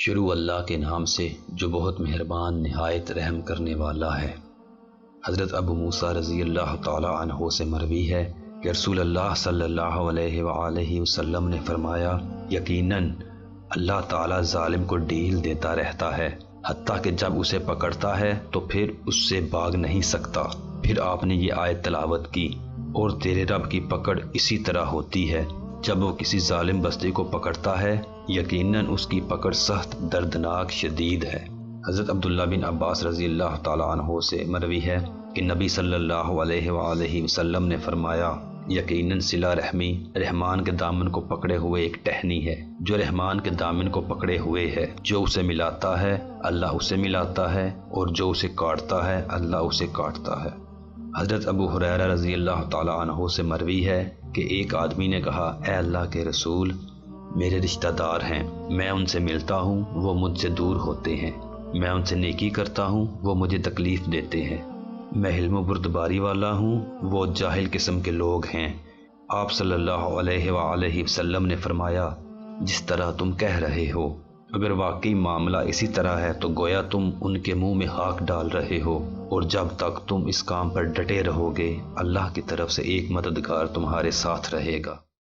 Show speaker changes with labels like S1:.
S1: شروع اللہ کے نام سے جو بہت مہربان نہایت رحم کرنے والا ہے۔ حضرت ابو موسیٰ رضی اللہ تعالی عنہ سے مروی ہے کہ رسول اللہ صلی اللہ علیہ وآلہ وسلم نے فرمایا، یقیناً اللہ تعالی ظالم کو ڈھیل دیتا رہتا ہے حتیٰ کہ جب اسے پکڑتا ہے تو پھر اس سے بھاگ نہیں سکتا۔ پھر آپ نے یہ آیت تلاوت کی، اور تیرے رب کی پکڑ اسی طرح ہوتی ہے جب وہ کسی ظالم بستی کو پکڑتا ہے، یقیناً اس کی پکڑ سخت دردناک شدید ہے۔ حضرت عبداللہ بن عباس رضی اللہ تعالی عنہ سے مروی ہے کہ نبی صلی اللہ علیہ وآلہ وسلم نے فرمایا، یقیناً صلہ رحمی رحمان کے دامن کو پکڑے ہوئے ایک ٹہنی ہے جو رحمان کے دامن کو پکڑے ہوئے ہے۔ جو اسے ملاتا ہے اللہ اسے ملاتا ہے، اور جو اسے کاٹتا ہے اللہ اسے کاٹتا ہے۔ حضرت ابو ہریرہ رضی اللہ تعالی عنہ سے مروی ہے کہ ایک آدمی نے کہا، اے اللہ کے رسول، میرے رشتہ دار ہیں، میں ان سے ملتا ہوں وہ مجھ سے دور ہوتے ہیں، میں ان سے نیکی کرتا ہوں وہ مجھے تکلیف دیتے ہیں، میں حلم و بردباری والا ہوں وہ جاہل قسم کے لوگ ہیں۔ آپ صلی اللہ علیہ وآلہ وسلم نے فرمایا، جس طرح تم کہہ رہے ہو، اگر واقعی معاملہ اسی طرح ہے تو گویا تم ان کے منہ میں خاک ڈال رہے ہو، اور جب تک تم اس کام پر ڈٹے رہو گے اللہ کی طرف سے ایک مددگار تمہارے ساتھ رہے گا۔